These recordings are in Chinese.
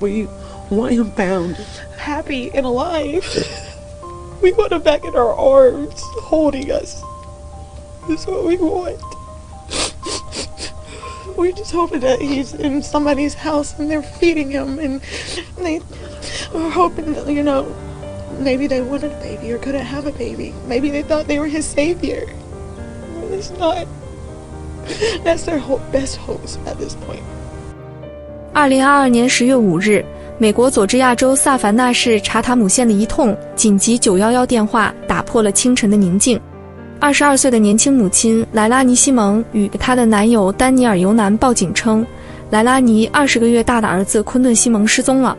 We want him found happy and alive. We want him back in our arms, holding us. That's what we want. We're just hoping that he's in somebody's house and they're feeding him, and we're hoping that, maybe they wanted a baby or couldn't have a baby. Maybe they thought they were his savior. It's not. That's their best hopes at this point. 2022年10月5日，美国佐治亚州萨凡纳市查塔姆县的一通紧急911电话打破了清晨的宁静。22岁的年轻母亲莱拉尼·西蒙与她的男友丹尼尔·尤南报警称，莱拉尼20个月大的儿子昆顿·西蒙失踪了。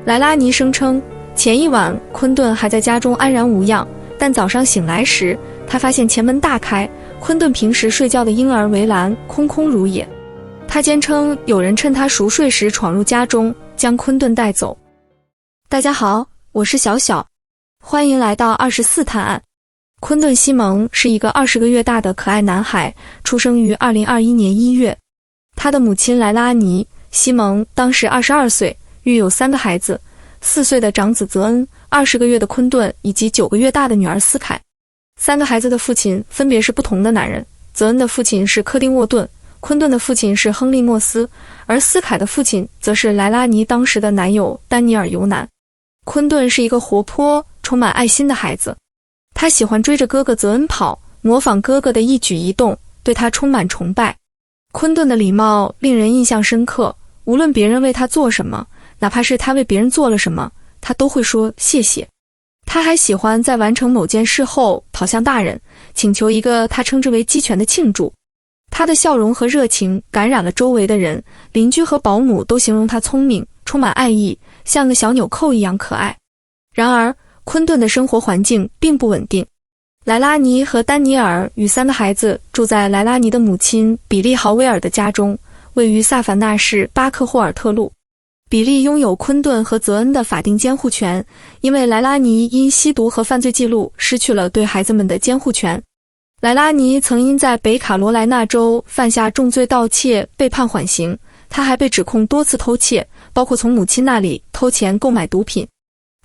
莱拉尼声称，前一晚昆顿还在家中安然无恙，但早上醒来时，他发现前门大开，昆顿平时睡觉的婴儿围栏空空如也。他坚称有人趁他熟睡时闯入家中，将昆顿带走。大家好，我是小小，欢迎来到24探案。昆顿·西蒙是一个20个月大的可爱男孩，出生于2021年1月。他的母亲莱拉尼·西蒙当时22岁，育有3个孩子，4岁的长子泽恩，20个月的昆顿以及9个月大的女儿斯凯。3个孩子的父亲分别是不同的男人，泽恩的父亲是科丁·沃顿，昆顿的父亲是亨利·莫斯，而斯凯的父亲则是莱拉尼当时的男友丹尼尔·尤南。昆顿是一个活泼、充满爱心的孩子，他喜欢追着哥哥泽恩跑，模仿哥哥的一举一动，对他充满崇拜。昆顿的礼貌令人印象深刻，无论别人为他做什么，哪怕是他为别人做了什么，他都会说谢谢。他还喜欢在完成某件事后跑向大人，请求一个他称之为鸡犬的庆祝。他的笑容和热情感染了周围的人，邻居和保姆都形容他聪明，充满爱意，像个小纽扣一样可爱。然而，昆顿的生活环境并不稳定。莱拉尼和丹尼尔与3个孩子住在莱拉尼的母亲比利·豪威尔的家中，位于萨凡纳市巴克霍尔特路。比利拥有昆顿和泽恩的法定监护权，因为莱拉尼因吸毒和犯罪记录失去了对孩子们的监护权。莱拉尼曾因在北卡罗来纳州犯下重罪盗窃被判缓刑，他还被指控多次偷窃，包括从母亲那里偷钱购买毒品。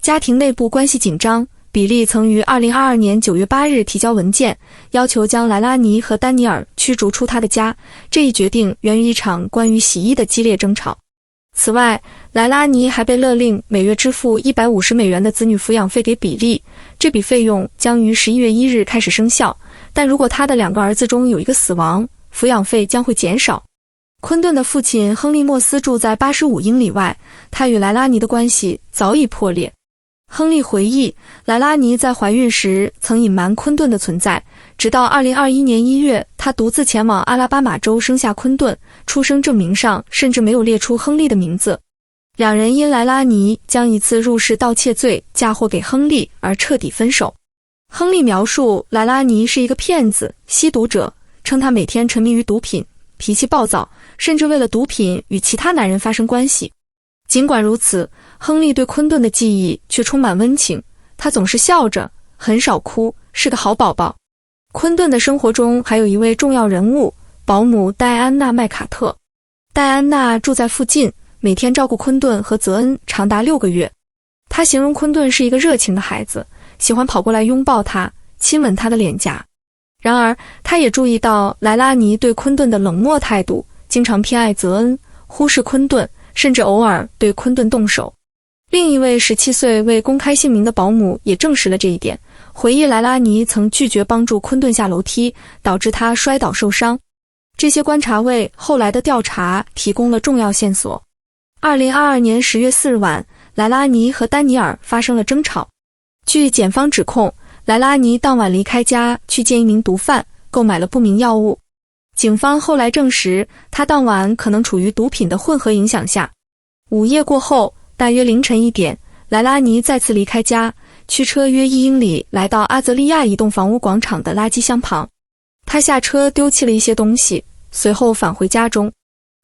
家庭内部关系紧张，比利曾于2022年9月8日提交文件，要求将莱拉尼和丹尼尔驱逐出他的家。这一决定源于一场关于洗衣的激烈争吵。此外，莱拉尼还被勒令每月支付$150的子女抚养费给比利，这笔费用将于11月1日开始生效，但如果他的2个儿子中有一个死亡，抚养费将会减少。昆顿的父亲亨利·莫斯住在85英里外，他与莱拉尼的关系早已破裂。亨利回忆，莱拉尼在怀孕时曾隐瞒昆顿的存在，直到2021年1月，他独自前往阿拉巴马州生下昆顿，出生证明上甚至没有列出亨利的名字。两人因莱拉尼将一次入室盗窃罪嫁祸给亨利而彻底分手。亨利描述莱拉尼是一个骗子、吸毒者，称他每天沉迷于毒品，脾气暴躁，甚至为了毒品与其他男人发生关系。尽管如此，亨利对昆顿的记忆却充满温情，他总是笑着，很少哭，是个好宝宝。昆顿的生活中还有一位重要人物，保姆戴安娜·麦卡特。戴安娜住在附近，每天照顾昆顿和泽恩长达6个月。她形容昆顿是一个热情的孩子，喜欢跑过来拥抱他，亲吻他的脸颊。然而，她也注意到莱拉尼对昆顿的冷漠态度，经常偏爱泽恩，忽视昆顿，甚至偶尔对昆顿动手。另一位17岁未公开姓名的保姆也证实了这一点，回忆莱拉尼曾拒绝帮助昆顿下楼梯，导致他摔倒受伤。这些观察为后来的调查提供了重要线索。2022年10月4日晚，莱拉尼和丹尼尔发生了争吵。据检方指控，莱拉尼当晚离开家去见一名毒贩，购买了不明药物。警方后来证实，他当晚可能处于毒品的混合影响下。午夜过后，大约凌晨1点，莱拉尼再次离开家，驱车约1英里来到阿泽利亚一栋房屋广场的垃圾箱旁。他下车丢弃了一些东西，随后返回家中。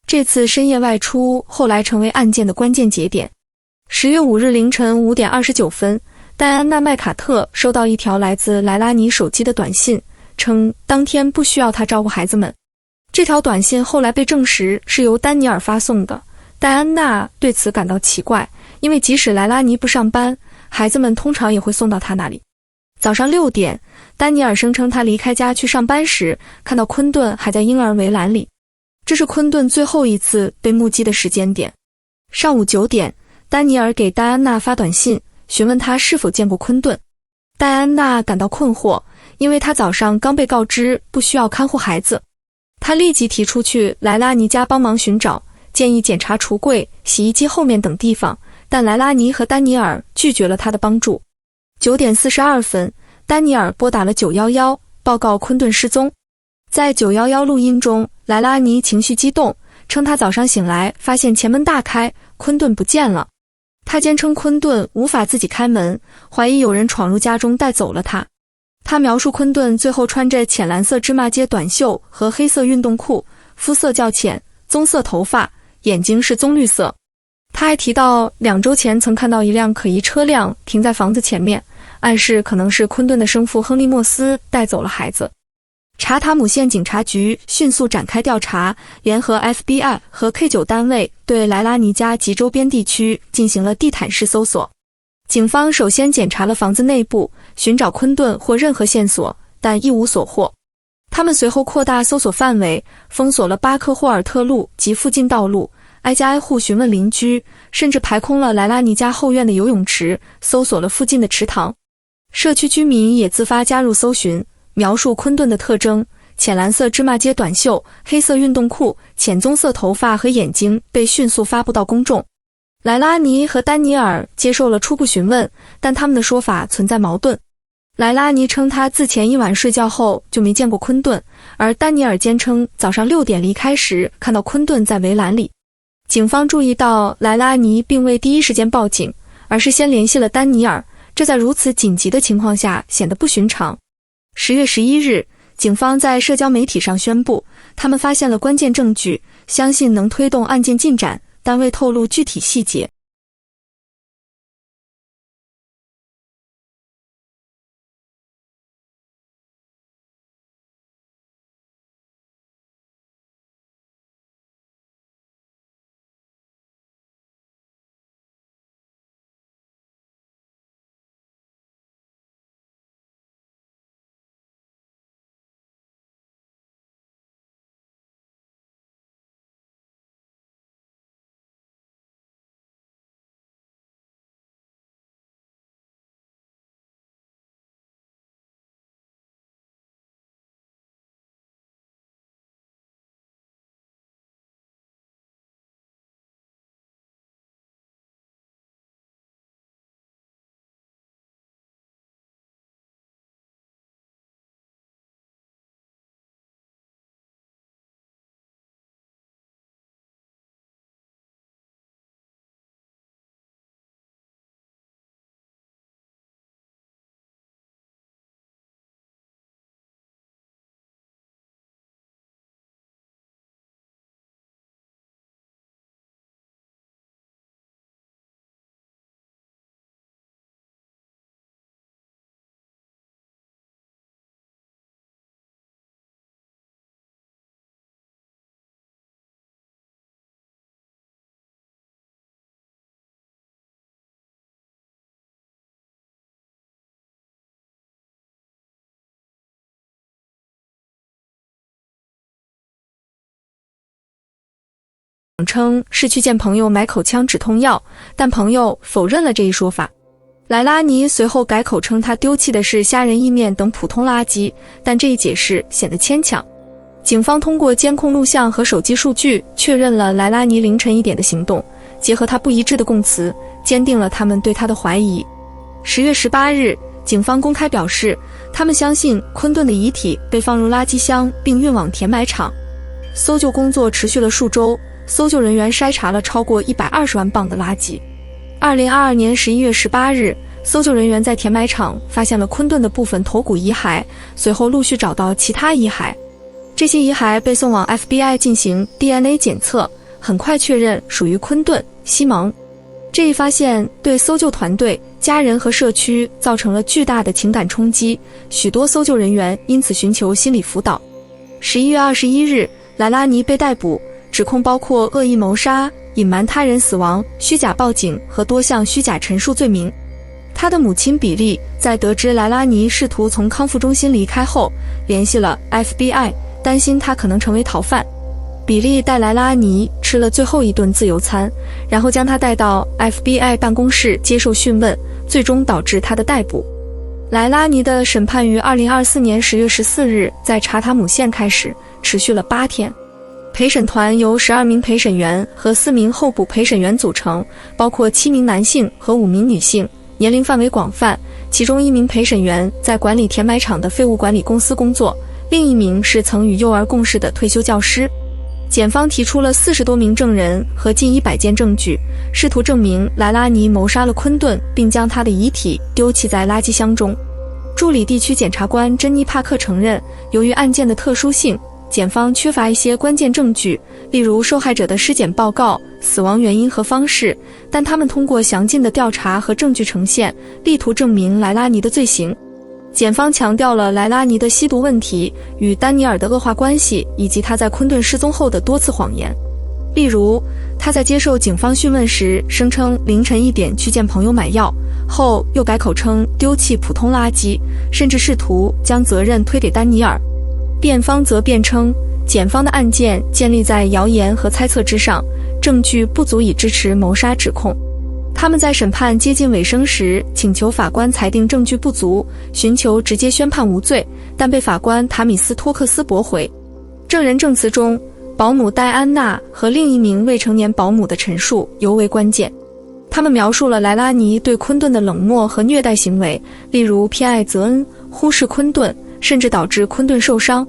这次深夜外出后来成为案件的关键节点。10月5日凌晨5点29分，戴安娜·麦卡特收到一条来自莱拉尼手机的短信，称当天不需要他照顾孩子们。这条短信后来被证实是由丹尼尔发送的，戴安娜对此感到奇怪，因为即使莱拉尼不上班，孩子们通常也会送到他那里。早上6点，丹尼尔声称他离开家去上班时，看到昆顿还在婴儿围栏里。这是昆顿最后一次被目击的时间点。上午9点，丹尼尔给戴安娜发短信，询问她是否见过昆顿。戴安娜感到困惑，因为她早上刚被告知不需要看护孩子。她立即提出去莱拉尼家帮忙寻找，建议检查橱柜、洗衣机后面等地方，但莱拉尼和丹尼尔拒绝了她的帮助。9点42分，丹尼尔拨打了911，报告昆顿失踪。在911录音中，莱拉尼情绪激动，称他早上醒来发现前门大开，昆顿不见了。他坚称昆顿无法自己开门，怀疑有人闯入家中带走了他。他描述昆顿最后穿着浅蓝色芝麻街短袖和黑色运动裤，肤色较浅，棕色头发，眼睛是棕绿色。他还提到2周前曾看到一辆可疑车辆停在房子前面，暗示可能是昆顿的生父亨利·莫斯带走了孩子。查塔姆县警察局迅速展开调查，联合 FBI 和 K9 单位对莱拉尼家及周边地区进行了地毯式搜索。警方首先检查了房子内部，寻找昆顿或任何线索，但一无所获。他们随后扩大搜索范围，封锁了巴克霍尔特路及附近道路，挨家挨户询问邻居，甚至排空了莱拉尼家后院的游泳池，搜索了附近的池塘。社区居民也自发加入搜寻，描述昆顿的特征：浅蓝色芝麻街短袖、黑色运动裤、浅棕色头发和眼睛被迅速发布到公众。莱拉尼和丹尼尔接受了初步询问，但他们的说法存在矛盾。莱拉尼称他自前一晚睡觉后就没见过昆顿，而丹尼尔坚称早上6点离开时看到昆顿在围栏里。警方注意到莱拉尼并未第一时间报警，而是先联系了丹尼尔，这在如此紧急的情况下显得不寻常。10月11日，警方在社交媒体上宣布，他们发现了关键证据，相信能推动案件进展，但未透露具体细节。称是去见朋友买口腔止痛药，但朋友否认了这一说法。莱拉尼随后改口称他丢弃的是虾仁意面等普通垃圾，但这一解释显得牵强。警方通过监控录像和手机数据确认了莱拉尼凌晨1点的行动，结合他不一致的供词，坚定了他们对他的怀疑。10月18日，警方公开表示，他们相信昆顿的遗体被放入垃圾箱并运往填埋场。搜救工作持续了数周，搜救人员筛查了超过120万磅的垃圾。2022年11月18日，搜救人员在填埋场发现了昆顿的部分头骨遗骸，随后陆续找到其他遗骸。这些遗骸被送往 FBI 进行 DNA 检测，很快确认属于昆顿·西蒙。这一发现对搜救团队、家人和社区造成了巨大的情感冲击，许多搜救人员因此寻求心理辅导。11月21日，莱拉尼被逮捕，指控包括恶意谋杀、隐瞒他人死亡、虚假报警和多项虚假陈述罪名。他的母亲比利在得知莱拉尼试图从康复中心离开后，联系了 FBI， 担心他可能成为逃犯。比利带莱拉尼吃了最后一顿自由餐，然后将他带到 FBI 办公室接受讯问，最终导致他的逮捕。莱拉尼的审判于2024年10月14日在查塔姆县开始，持续了8天。陪审团由12名陪审员和4名候补陪审员组成，包括7名男性和5名女性，年龄范围广泛。其中1名陪审员在管理填埋场的废物管理公司工作，另1名是曾与幼儿共事的退休教师。检方提出了40多名证人和近100件证据，试图证明莱拉尼谋杀了昆顿，并将他的遗体丢弃在垃圾箱中。助理地区检察官珍妮·帕克承认，由于案件的特殊性，检方缺乏一些关键证据，例如受害者的尸检报告、死亡原因和方式，但他们通过详尽的调查和证据呈现，力图证明莱拉尼的罪行。检方强调了莱拉尼的吸毒问题与丹尼尔的恶化关系，以及他在昆顿失踪后的多次谎言。例如，他在接受警方讯问时声称凌晨1点去见朋友买药，后又改口称丢弃普通垃圾，甚至试图将责任推给丹尼尔。辩方则辩称，检方的案件建立在谣言和猜测之上，证据不足以支持谋杀指控。他们在审判接近尾声时请求法官裁定证据不足，寻求直接宣判无罪，但被法官塔米斯·托克斯驳回。证人证词中，保姆戴安娜和另1名未成年保姆的陈述尤为关键。他们描述了莱拉尼对昆顿的冷漠和虐待行为，例如偏爱泽恩，忽视昆顿，甚至导致昆顿受伤。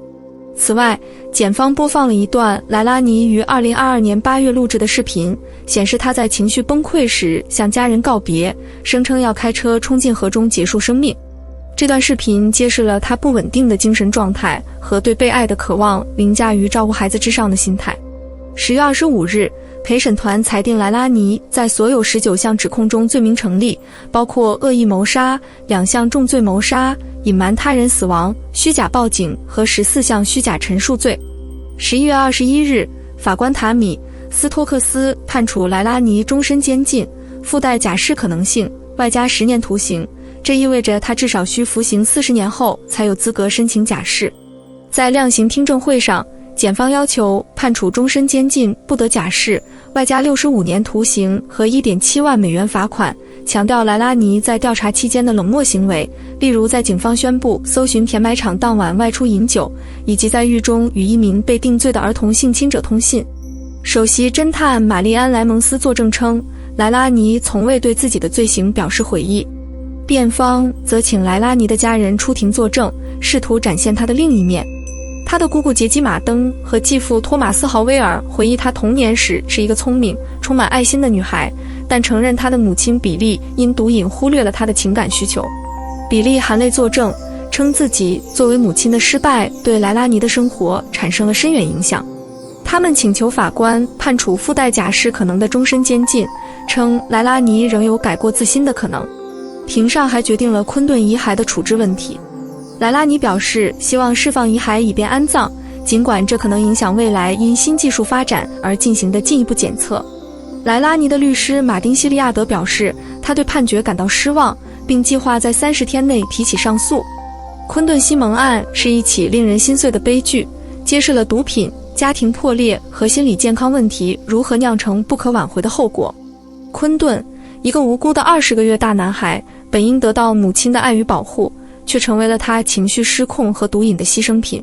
此外，检方播放了一段莱拉尼于2022年8月录制的视频，显示他在情绪崩溃时向家人告别，声称要开车冲进河中结束生命。这段视频揭示了他不稳定的精神状态和对被爱的渴望凌驾于照顾孩子之上的心态。10月25日，陪审团裁定莱拉尼在所有19项指控中罪名成立，包括恶意谋杀、2项重罪谋杀、隐瞒他人死亡、虚假报警和14项虚假陈述罪。11月21日，法官塔米斯·托克斯判处莱拉尼终身监禁，附带假释可能性，外加10年徒刑。这意味着他至少需服刑40年后才有资格申请假释。在量刑听证会上，检方要求判处终身监禁，不得假释，外加65年徒刑和1.7万美元罚款，强调莱拉尼在调查期间的冷漠行为，例如在警方宣布搜寻填埋场当晚外出饮酒，以及在狱中与1名被定罪的儿童性侵者通信。首席侦探玛丽安·莱蒙斯作证称，莱拉尼从未对自己的罪行表示悔意。辩方则请莱拉尼的家人出庭作证，试图展现他的另一面。他的姑姑杰基·马登和继父托马斯·豪威尔回忆他童年时是一个聪明、充满爱心的女孩，但承认他的母亲比利因毒瘾忽略了他的情感需求。比利含泪作证，称自己作为母亲的失败对莱拉尼的生活产生了深远影响。他们请求法官判处附带假释可能的终身监禁，称莱拉尼仍有改过自新的可能。庭上还决定了昆顿遗骸的处置问题。莱拉尼表示希望释放遗骸以便安葬，尽管这可能影响未来因新技术发展而进行的进一步检测。莱拉尼的律师马丁·希利亚德表示，他对判决感到失望，并计划在30天内提起上诉。昆顿西蒙案是一起令人心碎的悲剧，揭示了毒品、家庭破裂和心理健康问题如何酿成不可挽回的后果。昆顿，一个无辜的20个月大男孩，本应得到母亲的爱与保护，却成为了他情绪失控和毒瘾的牺牲品。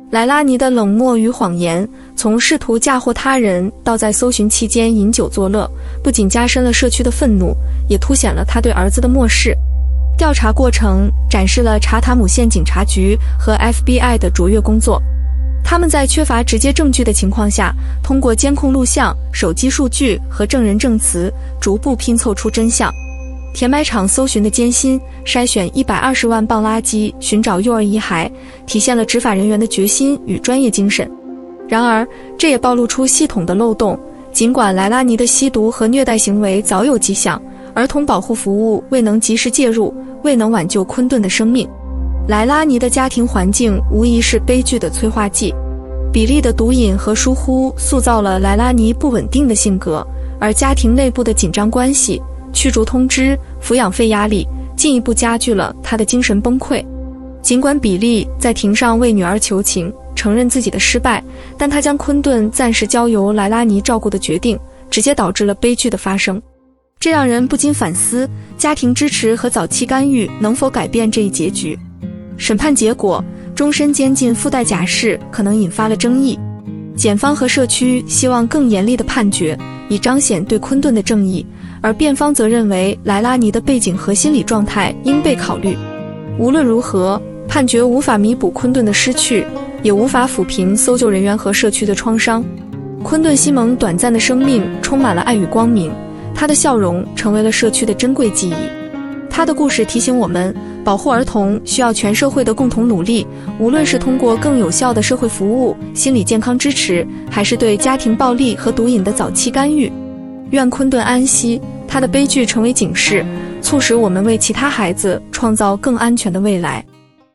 莱拉尼的冷漠与谎言，从试图嫁祸他人到在搜寻期间饮酒作乐，不仅加深了社区的愤怒，也凸显了他对儿子的漠视。调查过程展示了查塔姆县警察局和 FBI 的卓越工作。他们在缺乏直接证据的情况下，通过监控录像、手机数据和证人证词，逐步拼凑出真相。填埋场搜寻的艰辛，筛选120万磅垃圾，寻找幼儿遗骸，体现了执法人员的决心与专业精神。然而，这也暴露出系统的漏洞。尽管莱拉尼的吸毒和虐待行为早有迹象，儿童保护服务未能及时介入，未能挽救昆顿的生命。莱拉尼的家庭环境无疑是悲剧的催化剂。比利的毒瘾和疏忽塑造了莱拉尼不稳定的性格，而家庭内部的紧张关系、驱逐通知、抚养费压力，进一步加剧了他的精神崩溃。尽管比利在庭上为女儿求情，承认自己的失败，但他将昆顿暂时交由莱拉尼照顾的决定，直接导致了悲剧的发生。这让人不禁反思，家庭支持和早期干预能否改变这一结局？审判结果，终身监禁附带假释可能引发了争议。检方和社区希望更严厉的判决，以彰显对昆顿的正义，而辩方则认为莱拉尼的背景和心理状态应被考虑。无论如何，判决无法弥补昆顿的失去，也无法抚平搜救人员和社区的创伤。昆顿·西蒙短暂的生命充满了爱与光明，他的笑容成为了社区的珍贵记忆。他的故事提醒我们，保护儿童需要全社会的共同努力，无论是通过更有效的社会服务、心理健康支持，还是对家庭暴力和毒瘾的早期干预。愿昆顿安息，他的悲剧成为警示，促使我们为其他孩子创造更安全的未来。